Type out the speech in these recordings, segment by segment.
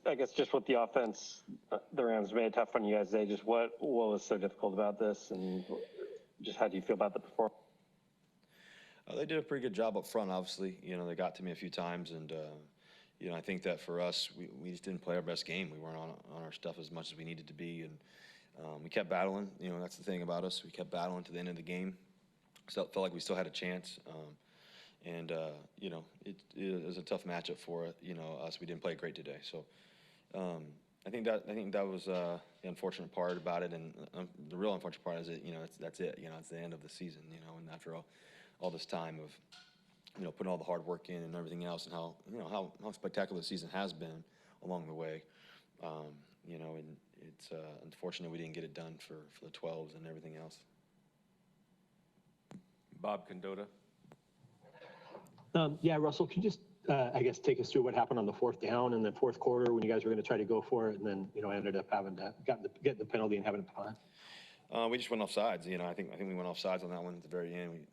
I guess just with the offense, the Rams made it tough on you guys today. Just what was so difficult about this, and just how do you feel about the performance? They did a pretty good job up front, obviously. They got to me a few times, and I think that for us, we just didn't play our best game. We weren't on our stuff as much as we needed to be, and we kept battling. That's the thing about us. We kept battling to the end of the game. So it felt like we still had a chance. And it was a tough matchup for us. We didn't play great today. So I think that was the unfortunate part about it, and the real unfortunate part is that that's it. It's the end of the season. And after all this time of putting all the hard work in and everything else, and how spectacular the season has been along the way. And it's unfortunate we didn't get it done for the 12s and everything else. Bob Condotta. Yeah, Russell, could you just, I guess, take us through what happened on the fourth down in the fourth quarter when you guys were going to try to go for it, and then ended up having to get the penalty and having to punt? We just went off sides. I think we went off sides on that one at the very end.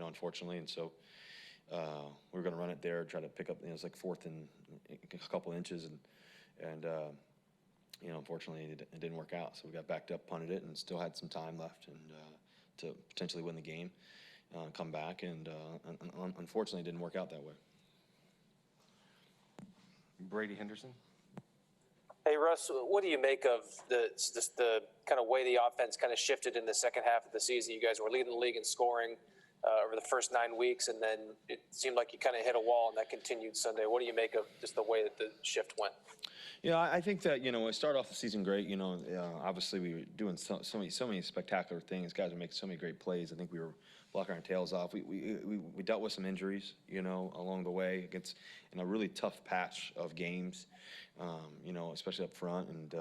Unfortunately, and so we were going to run it there, try to pick up. It was like fourth and a couple inches, and unfortunately it didn't work out. So we got backed up, punted it, and still had some time left, and to potentially win the game. Come back, and unfortunately it didn't work out that way. Brady Henderson. Hey, Russ, what do you make of the kind of way the offense kind of shifted in the second half of the season? You guys were leading the league in scoring over the first 9 weeks, and then it seemed like you kind of hit a wall, and that continued Sunday. What do you make of just the way that the shift went? Yeah, I think that, we started off the season great. Obviously we were doing so many spectacular things. Guys were making so many great plays. I think we were blocking our tails off. We dealt with some injuries, along the way in a really tough patch of games, especially up front. And,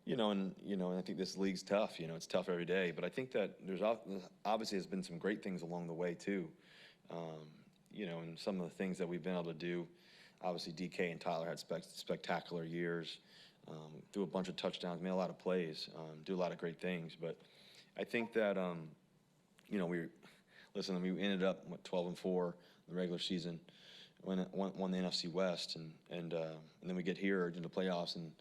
and I think this league's tough. It's tough every day. But I think that there's obviously has been some great things along the way too. And some of the things that we've been able to do. Obviously, DK and Tyler had spectacular years, threw a bunch of touchdowns, made a lot of plays, do a lot of great things. But I think that, we ended up 12-4 in the regular season, won the NFC West, and then we get here into the playoffs, and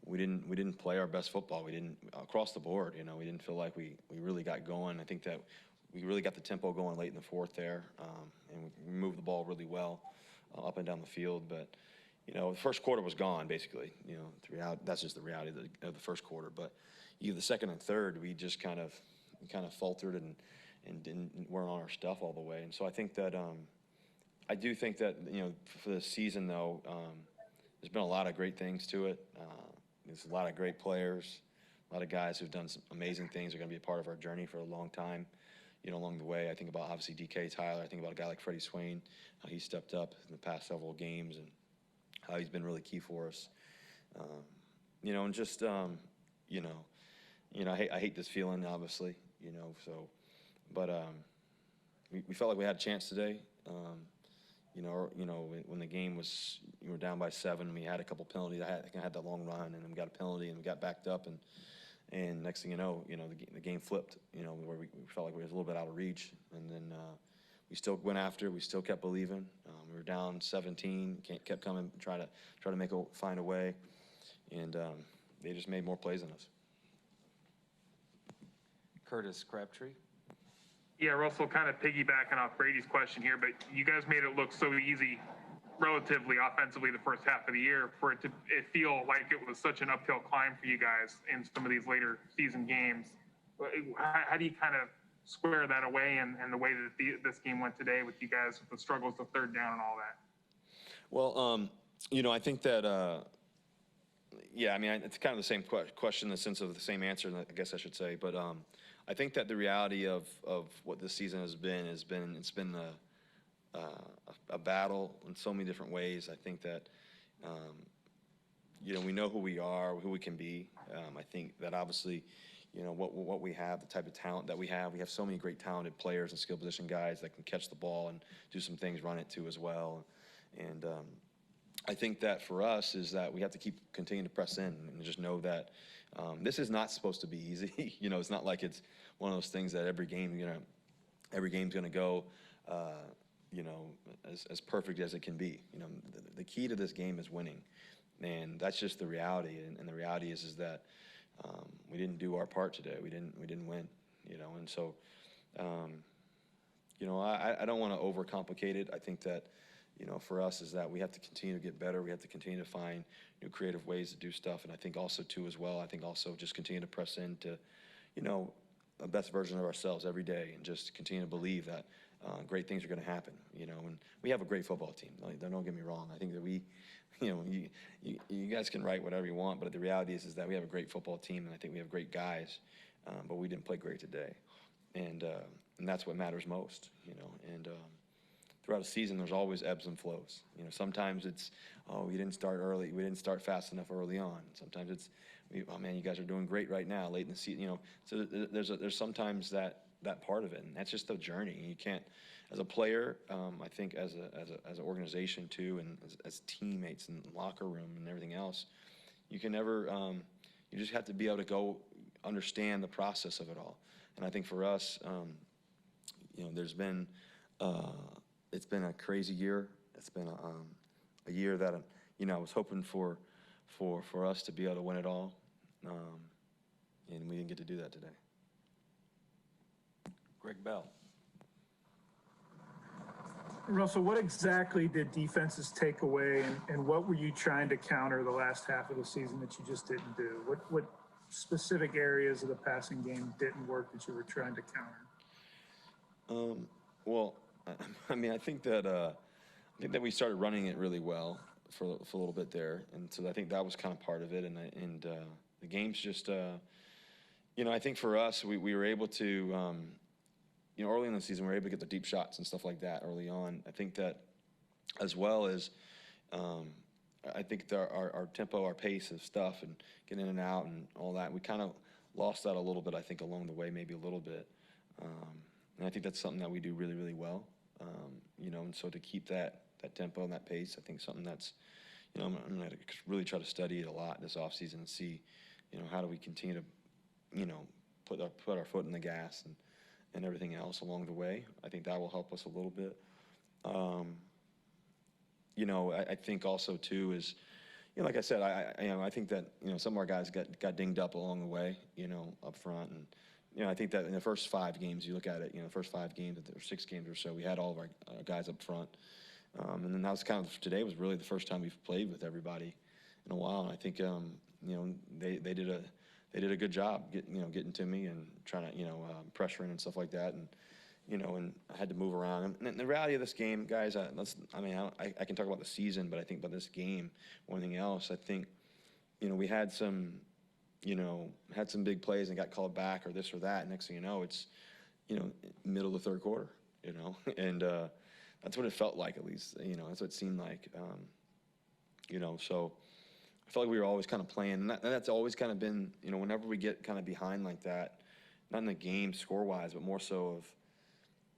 we didn't play our best football. We didn't across the board. We didn't feel like we really got going. I think that we really got the tempo going late in the fourth there, and we moved the ball really well. Up and down the field, but the first quarter was gone basically. That's just the reality of the first quarter. But the second and third, we just kind of faltered and weren't on our stuff all the way. And so I think that I do think that for the season though, there's been a lot of great things to it. There's a lot of great players, a lot of guys who've done some amazing things. Are going to be a part of our journey for a long time. Along the way, I think about obviously DK Tyler. I think about a guy like Freddie Swain, how he stepped up in the past several games and how he's been really key for us. And just I hate this feeling, obviously. But we felt like we had a chance today. When the game was, we were down by 7, we had a couple penalties. I think I had that long run, and then we got a penalty, and we got backed up, and next thing you know, the game flipped, where we felt like we was a little bit out of reach. And then we still went after, we still kept believing. We were down 17, kept coming, try to find a way. And they just made more plays than us. Curtis Crabtree. Yeah, Russell, kind of piggybacking off Brady's question here, but you guys made it look so easy relatively offensively the first half of the year for it feel like it was such an uphill climb for you guys in some of these later season games. How do you kind of square that away and the way that this game went today with you guys with the struggles of third down and all that? Well, I think that, it's kind of the same question in the sense of the same answer, I guess I should say. But I think that the reality of what this season has been a battle in so many different ways. I think that, we know who we are, who we can be. I think that obviously, what we have, the type of talent that we have so many great talented players and skill position guys that can catch the ball and do some things, run it too as well. And I think that for us is that we have to continue to press in and just know that this is not supposed to be easy. It's not like it's one of those things that every game's going to go, as perfect as it can be. The key to this game is winning. And that's just the reality. And the reality is that we didn't do our part today. We didn't win, you know. And so, you know, I don't want to overcomplicate it. I think that, you know, for us is that we have to continue to get better. We have to continue to find new creative ways to do stuff. And I think also too as well, I think also just continue to press into, you know, the best version of ourselves every day, and just continue to believe that great things are going to happen, you know. And we have a great football team. Like, don't get me wrong. I think that we, you know, you guys can write whatever you want, but the reality is that we have a great football team, and I think we have great guys, but we didn't play great today. And that's what matters most, you know. And throughout a season, there's always ebbs and flows. You know, sometimes it's, oh, we didn't start early, we didn't start fast enough early on. Sometimes it's, oh man, you guys are doing great right now, late in the season. You know, so there's sometimes that part of it, and that's just the journey. You can't, as a player, I think as an organization too, and as teammates and locker room and everything else, you can never, you just have to be able to go understand the process of it all. And I think for us, you know, there's been, it's been a crazy year. It's been a year that, you know, I was hoping for us to be able to win it all, and we didn't get to do that today. Greg Bell. Russell, what exactly did defenses take away, and what were you trying to counter the last half of the season that you just didn't do? What specific areas of the passing game didn't work that you were trying to counter? Well, I mean, I think that we started running it really well for a little bit there, and so I think that was kind of part of it. And the game's just, you know, I think for us, we were able to, you know, early in the season, we were able to get the deep shots and stuff like that early on. I think that, as well as, I think that our tempo, our pace of stuff, and getting in and out and all that, we kind of lost that a little bit. I think along the way, maybe a little bit. And I think that's something that we do really, really well. You know, and so to keep that tempo and that pace, I think something that's, you know, I'm going to really try to study it a lot this offseason and see, you know, how do we continue to, you know, put our foot in the gas and everything else along the way. I think that will help us a little bit. You know, I think also too is, you know, like I said, I think that, you know, some of our guys got dinged up along the way, you know, up front. And, you know, I think that in the first 5 games, you look at it, you know, the first 5 games or 6 games or so, we had all of our guys up front. And then that was kind of, today was really the first time we've played with everybody in a while. And I think, you know, they did a good job getting to me and trying to, you know, pressuring and stuff like that. And, you know, and I had to move around. And the reality of this game, guys, I can talk about the season, but I think about this game more than anything else. I think, you know, we had some big plays and got called back or this or that. Next thing you know, it's, you know, middle of the third quarter, you know, and that's what it felt like, at least, you know, that's what it seemed like, you know, so I felt like we were always kind of playing, and that's always kind of been, you know, whenever we get kind of behind like that, not in the game score-wise, but more so of,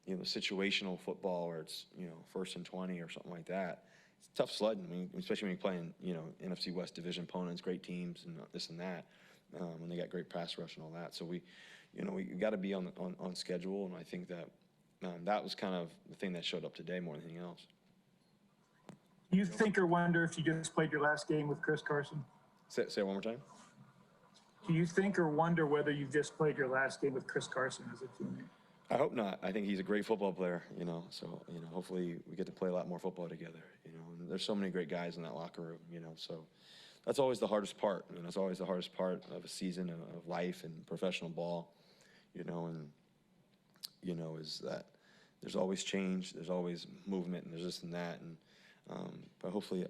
you know, situational football where it's, you know, 1st and 20 or something like that. It's tough sledding. I mean, especially when you're playing, you know, NFC West division opponents, great teams, and this and that, when they got great pass rush and all that. So we got to be on schedule, and I think that that was kind of the thing that showed up today more than anything else. Do you think or wonder if you just played your last game with Chris Carson? Say it one more time. Do you think or wonder whether you just played your last game with Chris Carson as a teammate? I hope not. I think he's a great football player, you know, so, you know, hopefully we get to play a lot more football together, you know, and there's so many great guys in that locker room, you know, so that's always the hardest part. You know, it's always the hardest part of a season of life and professional ball, you know, and, you know, is that there's always change, there's always movement, and there's this and that, and, but hopefully,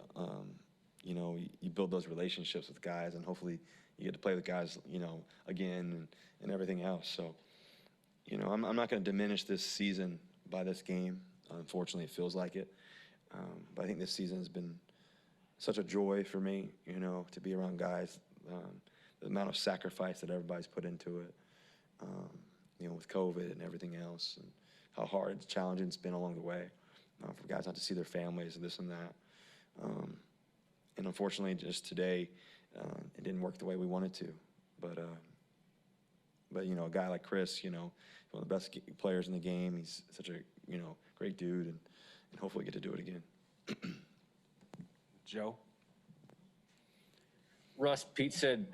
you know, you build those relationships with guys, and hopefully you get to play with guys, you know, again, and everything else, so. You know, I'm not going to diminish this season by this game. Unfortunately, it feels like it. But I think this season has been such a joy for me, you know, to be around guys. The amount of sacrifice that everybody's put into it, you know, with COVID and everything else, and how hard and challenging it's been along the way for guys not to see their families and this and that. And unfortunately, just today, it didn't work the way we wanted to. But you know, a guy like Chris, you know, one of the best players in the game. He's such a, you know, great dude, and hopefully get to do it again. Joe. Russ, Pete said,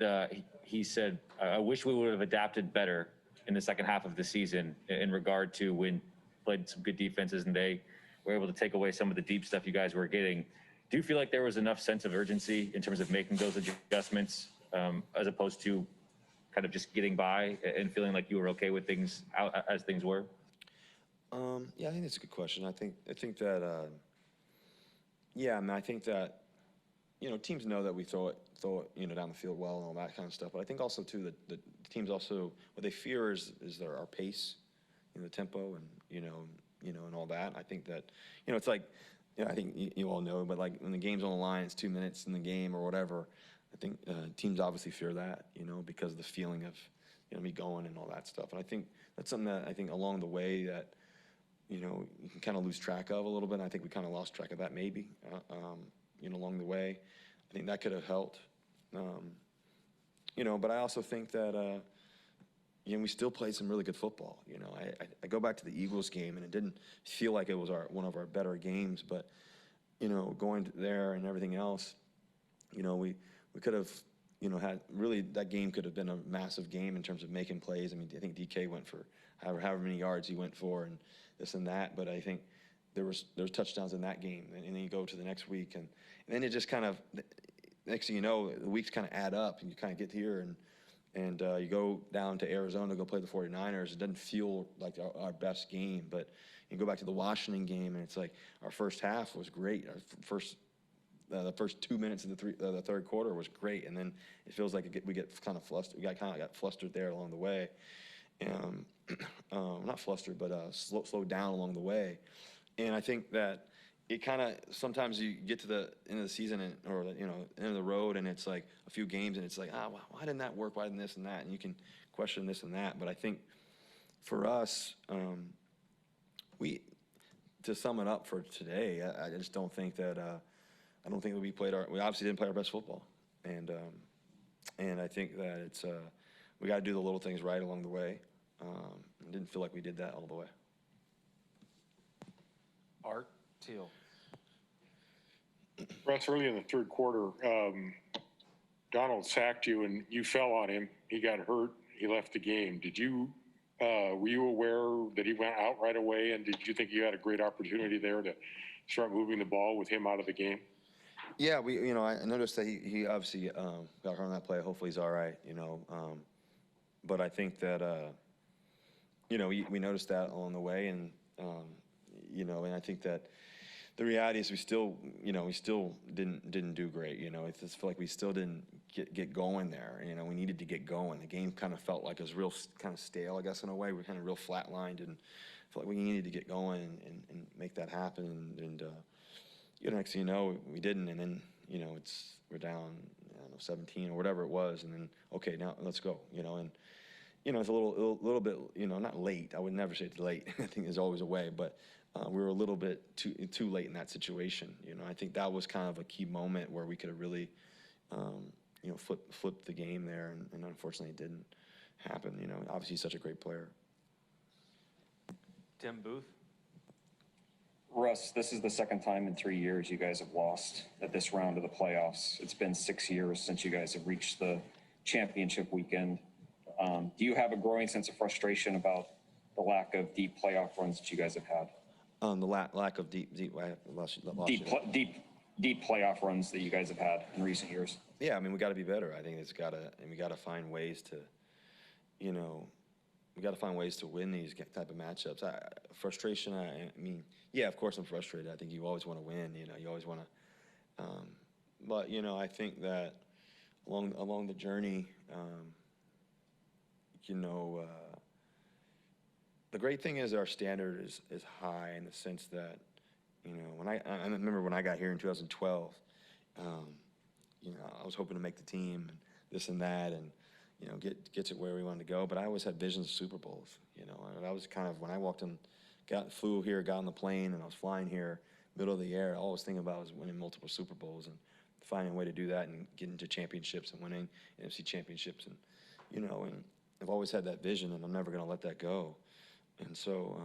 he said, I wish we would have adapted better in the second half of the season in regard to when played some good defenses and they were able to take away some of the deep stuff you guys were getting. Do you feel like there was enough sense of urgency in terms of making those adjustments as opposed to kind of just getting by and feeling like you were okay with things as things were? Yeah, I think that's a good question. I think that, yeah, I mean, I think that, teams know that we throw it, down the field well and all that kind of stuff. But I think also too that the teams also, what they fear is our pace, the tempo and, and all that. I think that, it's like, I think you all know, but like when the game's on the line, it's 2 minutes in the game or whatever. I think teams obviously fear that, because of the feeling of, me going and all that stuff. And I think that's something that I think along the way that, you can kind of lose track of a little bit. And I think we kind of lost track of that maybe, along the way. I think that could have helped. But I also think that, we still played some really good football. I go back to the Eagles game, and it didn't feel like it was one of our better games. But, going there and everything else, we could have, had really that game could have been a massive game in terms of making plays. I mean, I think DK went for however many yards he went for and this and that. But I think there was touchdowns in that game, and then you go to the next week, and then it just kind of, next thing you know, the weeks kind of add up, and you kind of get here, and you go down to Arizona to go play the 49ers. It doesn't feel like our best game, but you go back to the Washington game, and it's like our first half was great. Our the first 2 minutes of the third quarter was great, and then it feels like we get kind of flustered. We got flustered there along the way. Not flustered, but slowed down along the way. And I think that it kind of, sometimes you get to the end of the season or end of the road, and it's like a few games, and it's like, why didn't that work? Why didn't this and that? And you can question this and that. But I think for us, to sum it up for today, I just don't think that, I don't think that we obviously didn't play our best football. And I think that it's, we got to do the little things right along the way. Didn't feel like we did that all the way. Art Teal. Russ, early in the third quarter, Donald sacked you and you fell on him. He got hurt. He left the game. Were you aware that he went out right away? And did you think you had a great opportunity there to start moving the ball with him out of the game? Yeah, I noticed that he obviously got hurt on that play. Hopefully he's all right, But I think that, we noticed that along the way, and, and I think that the reality is we still didn't do great. It just felt like we still didn't get going there. We needed to get going. The game kind of felt like it was real kind of stale, I guess, in a way. We were kind of real flatlined, and felt like we needed to get going and make that happen. And next thing you know, we didn't. And then, we're down, 17 or whatever it was. And then, okay, now let's go, and, it's a little bit, not late. I would never say it's late. I think there's always a way, but we were a little bit too late in that situation. I think that was kind of a key moment where we could have really, flipped the game there, and unfortunately it didn't happen. Obviously he's such a great player. Tim Booth. Russ, this is the second time in 3 years you guys have lost at this round of the playoffs. It's been 6 years since you guys have reached the championship weekend. Do you have a growing sense of frustration about the lack of deep playoff runs that you guys have had? The lack of deep playoff runs that you guys have had in recent years. Yeah, I mean, we got to be better. I think we got to find ways to, we got to find ways to win these type of matchups. Frustration. I mean, yeah, of course I'm frustrated. I think you always want to win. You always want to. But I think that along the journey, the great thing is our standard is high in the sense that, when I remember when I got here in 2012, I was hoping to make the team and this and that, and get to where we wanted to go. But I always had visions of Super Bowls. And I was kind of, when I walked in, flew here, got on the plane, and I was flying here, middle of the air. All I was thinking about was winning multiple Super Bowls and finding a way to do that and getting to championships and winning NFC championships, and and I've always had that vision, and I'm never going to let that go. And so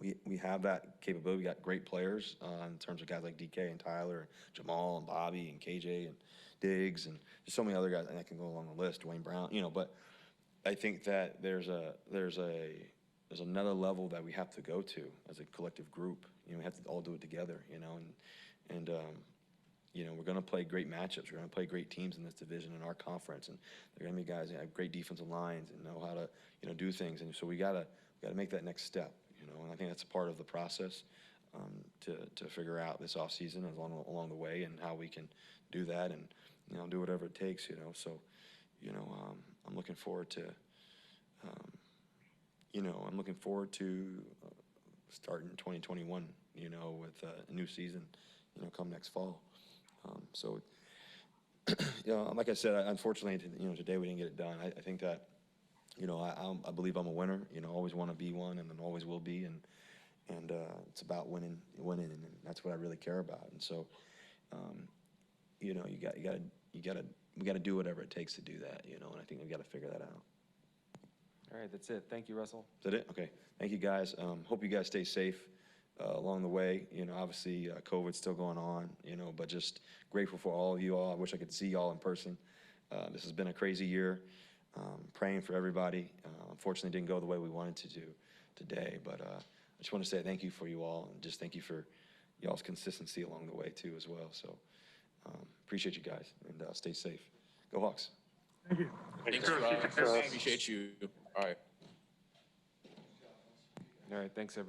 we have that capability. We got great players in terms of guys like DK and Tyler, Jamal and Bobby and KJ and Diggs and just so many other guys, and I can go along the list, Dwayne Brown, but I think that there's another level that we have to go to as a collective group. We have to all do it together, and we're going to play great matchups. We're going to play great teams in this division in our conference, and they're going to be guys that have great defensive lines and know how to, do things. And so we gotta make that next step, and I think that's a part of the process to figure out this off season along the way and how we can do that and, do whatever it takes, So, I'm looking forward to, starting 2021, with a new season, come next fall. So, like I said, unfortunately, today we didn't get it done. I think that, I believe I'm a winner. Always want to be one, and then always will be. And it's about winning, and that's what I really care about. And so, we got to do whatever it takes to do that. And I think we got to figure that out. All right, that's it. Thank you, Russell. Is that it? Okay. Thank you, guys. Hope you guys stay safe along the way. Obviously, COVID's still going on, but just grateful for all of you all. I wish I could see y'all in person. This has been a crazy year. Praying for everybody. Unfortunately, didn't go the way we wanted to do today, but I just want to say thank you for you all, and just thank you for y'all's consistency along the way, too, as well. So appreciate you guys, and stay safe. Go Hawks. Thank you. Thanks, Russ. Appreciate you. All right. All right, thanks, everybody.